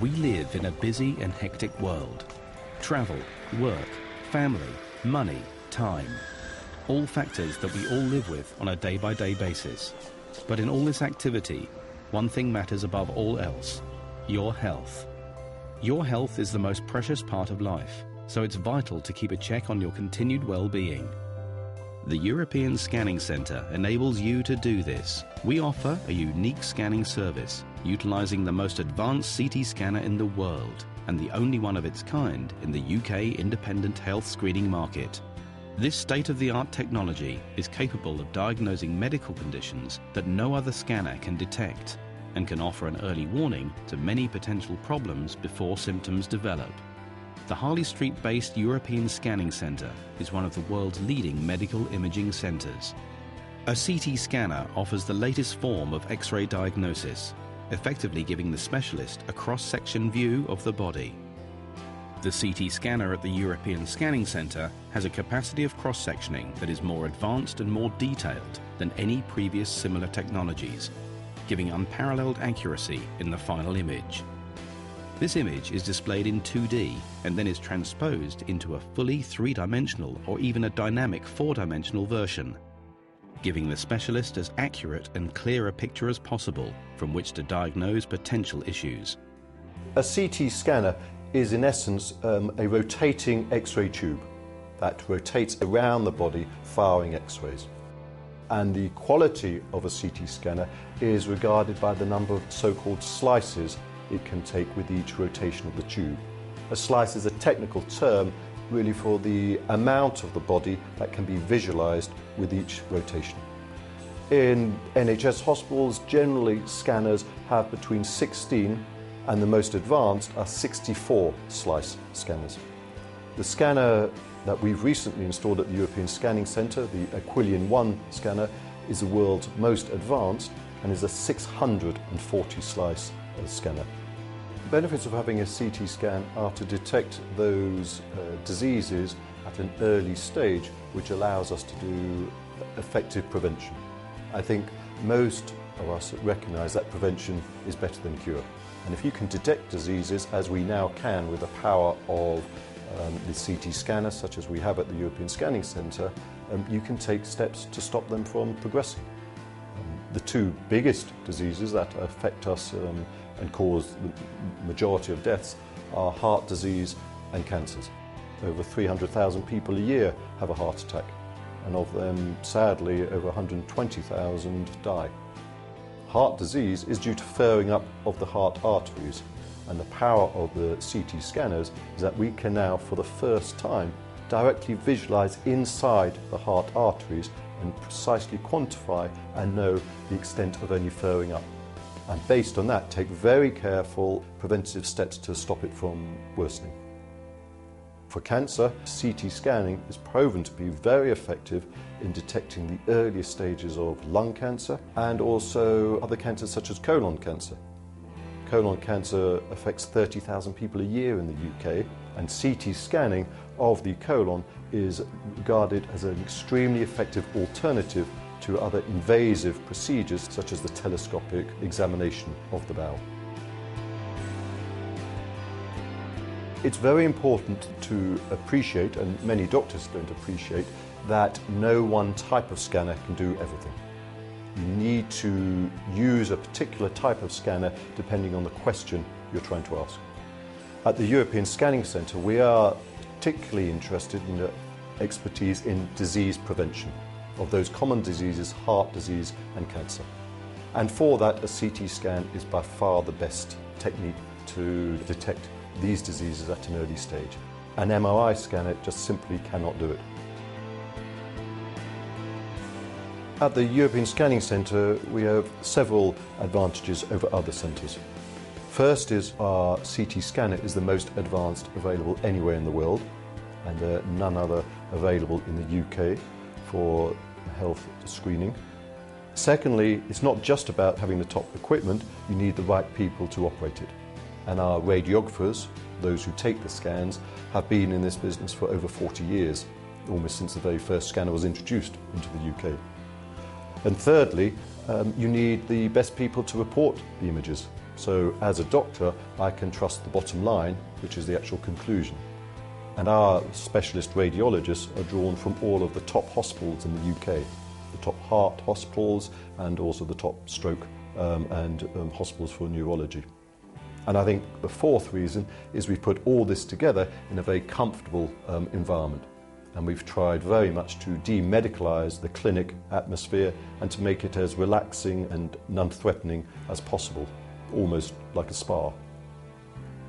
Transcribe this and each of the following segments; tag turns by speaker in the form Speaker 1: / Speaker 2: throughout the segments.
Speaker 1: We live in a busy and hectic world. Travel, work, family, money, time. All factors that we all live with on a day-by-day basis. But in all this activity, one thing matters above all else: your health. Your health is the most precious part of life, so it's vital to keep a check on your continued well-being. The European Scanning Centre enables you to do this. We offer a unique scanning service, utilising the most advanced CT scanner in the world, and the only one of its kind in the UK independent health screening market. This state-of-the-art technology is capable of diagnosing medical conditions that no other scanner can detect, and can offer an early warning to many potential problems before symptoms develop. The Harley Street-based European Scanning Centre is one of the world's leading medical imaging centres. A CT scanner offers the latest form of X-ray diagnosis, effectively giving the specialist a cross-section view of the body. The CT scanner at the European Scanning Centre has a capacity of cross-sectioning that is more advanced and more detailed than any previous similar technologies, giving unparalleled accuracy in the final image. This image is displayed in 2D and then is transposed into a fully three-dimensional or even a dynamic four-dimensional version, giving the specialist as accurate and clear a picture as possible from which to diagnose potential issues.
Speaker 2: A CT scanner is in essence a rotating X-ray tube that rotates around the body firing X-rays. And the quality of a CT scanner is regarded by the number of so-called slices it can take with each rotation of the tube. A slice is a technical term really for the amount of the body that can be visualized with each rotation. In NHS hospitals, generally scanners have between 16 and the most advanced are 64 slice scanners. The scanner that we've recently installed at the European Scanning Centre, the Aquilion One scanner, is the world's most advanced and is a 640 slice scanner. The benefits of having a CT scan are to detect those diseases at an early stage, which allows us to do effective prevention. I think most of us recognise that prevention is better than cure. And if you can detect diseases, as we now can with the power of the CT scanner, such as we have at the European Scanning Centre, you can take steps to stop them from progressing. The two biggest diseases that affect us and cause the majority of deaths are heart disease and cancers. Over 300,000 people a year have a heart attack, and of them, sadly, over 120,000 die. Heart disease is due to furring up of the heart arteries, and the power of the CT scanners is that we can now, for the first time, directly visualize inside the heart arteries and precisely quantify and know the extent of any furring up. And based on that, take very careful preventive steps to stop it from worsening. For cancer, CT scanning is proven to be very effective in detecting the earliest stages of lung cancer and also other cancers such as colon cancer. Colon cancer affects 30,000 people a year in the UK, and CT scanning of the colon is regarded as an extremely effective alternative to other invasive procedures such as the telescopic examination of the bowel. It's very important to appreciate, and many doctors don't appreciate, that no one type of scanner can do everything. You need to use a particular type of scanner depending on the question you're trying to ask. At the European Scanning Centre, we are particularly interested in the expertise in disease prevention of those common diseases, heart disease and cancer. And for that, a CT scan is by far the best technique to detect these diseases at an early stage. An MRI scanner just simply cannot do it. At the European Scanning Centre, we have several advantages over other centres. First is our CT scanner is the most advanced available anywhere in the world, and there are none other available in the UK for health screening. Secondly, it's not just about having the top equipment, you need the right people to operate it. And our radiographers, those who take the scans, have been in this business for over 40 years, almost since the very first scanner was introduced into the UK. And thirdly, you need the best people to report the images. So as a doctor, I can trust the bottom line, which is the actual conclusion. And our specialist radiologists are drawn from all of the top hospitals in the UK, the top heart hospitals and also the top stroke and hospitals for neurology. And I think the fourth reason is we put all this together in a very comfortable environment. And we've tried very much to demedicalise the clinic atmosphere and to make it as relaxing and non-threatening as possible, almost like a spa.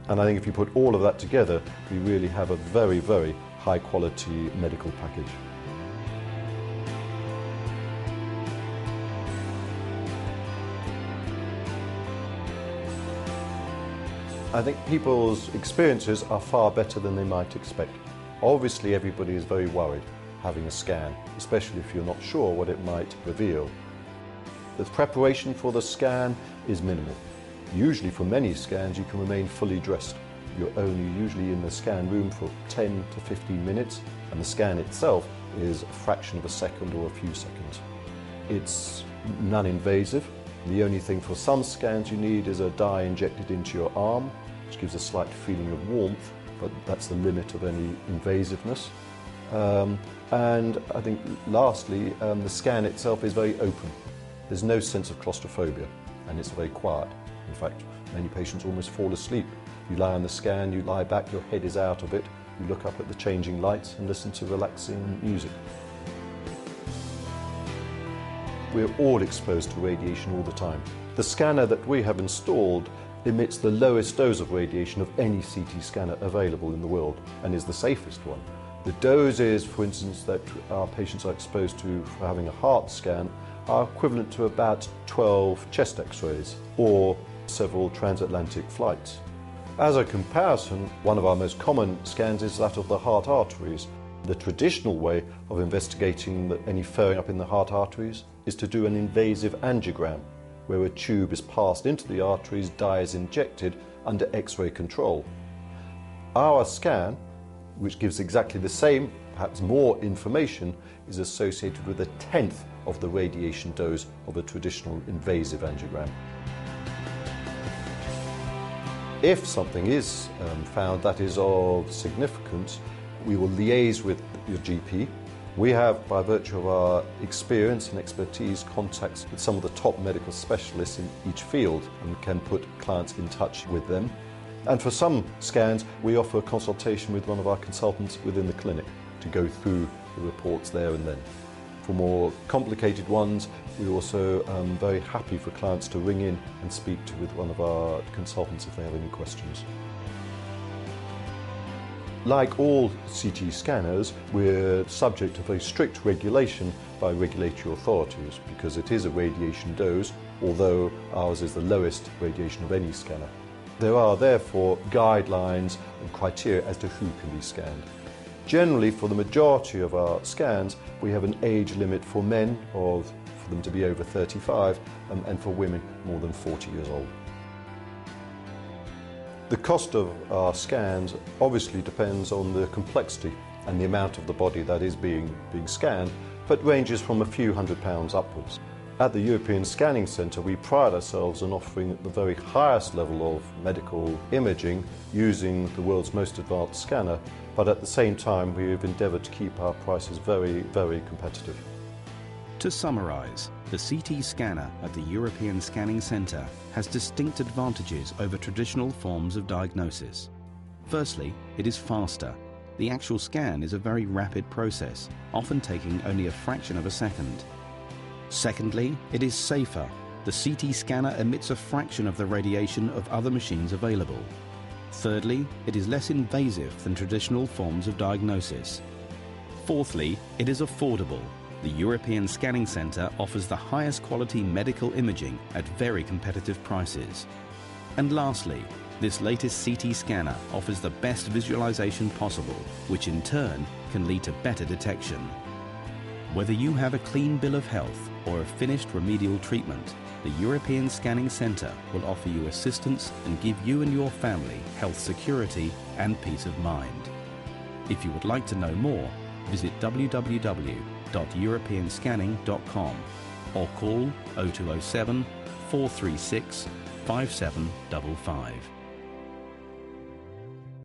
Speaker 2: And I think if you put all of that together, we really have a very, very high quality medical package. I think people's experiences are far better than they might expect. Obviously, everybody is very worried having a scan, especially if you're not sure what it might reveal. The preparation for the scan is minimal. Usually for many scans you can remain fully dressed. You're only usually in the scan room for 10 to 15 minutes and the scan itself is a fraction of a second or a few seconds. It's non-invasive. The only thing for some scans you need is a dye injected into your arm, which gives a slight feeling of warmth, but that's the limit of any invasiveness. And I think lastly, the scan itself is very open. There's no sense of claustrophobia and it's very quiet. In fact, many patients almost fall asleep. You lie on the scan, you lie back, your head is out of it, you look up at the changing lights and listen to relaxing music. We're all exposed to radiation all the time. The scanner that we have installed emits the lowest dose of radiation of any CT scanner available in the world and is the safest one. The doses, for instance, that our patients are exposed to for having a heart scan are equivalent to about 12 chest x-rays or several transatlantic flights. As a comparison, one of our most common scans is that of the heart arteries. The traditional way of investigating any furring up in the heart arteries is to do an invasive angiogram, where a tube is passed into the arteries, dye is injected under X-ray control. Our scan, which gives exactly the same, perhaps more information, is associated with 1/10 of the radiation dose of a traditional invasive angiogram. If something is found that is of significance, we will liaise with your GP. We have, by virtue of our experience and expertise, contacts with some of the top medical specialists in each field and can put clients in touch with them. And for some scans, we offer a consultation with one of our consultants within the clinic to go through the reports there and then. For more complicated ones, we're also very happy for clients to ring in and speak with one of our consultants if they have any questions. Like all CT scanners, we're subject to very strict regulation by regulatory authorities because it is a radiation dose, although ours is the lowest radiation of any scanner. There are therefore guidelines and criteria as to who can be scanned. Generally, for the majority of our scans, we have an age limit for men for them to be over 35 and for women more than 40 years old. The cost of our scans obviously depends on the complexity and the amount of the body that is being scanned, but ranges from a few £100s upwards. At the European Scanning Centre, we pride ourselves on offering the very highest level of medical imaging using the world's most advanced scanner, but at the same time we've endeavoured to keep our prices very, very competitive.
Speaker 1: To summarise, the CT scanner at the European Scanning Centre has distinct advantages over traditional forms of diagnosis. Firstly, it is faster. The actual scan is a very rapid process, often taking only a fraction of a second. Secondly, it is safer. The CT scanner emits a fraction of the radiation of other machines available. Thirdly, it is less invasive than traditional forms of diagnosis. Fourthly, it is affordable. The European Scanning Centre offers the highest quality medical imaging at very competitive prices. And lastly, this latest CT scanner offers the best visualization possible, which in turn can lead to better detection. Whether you have a clean bill of health or a finished remedial treatment, the European Scanning Centre will offer you assistance and give you and your family health security and peace of mind. If you would like to know more, visit www.europeanscanning.com or call 0207 436 5755.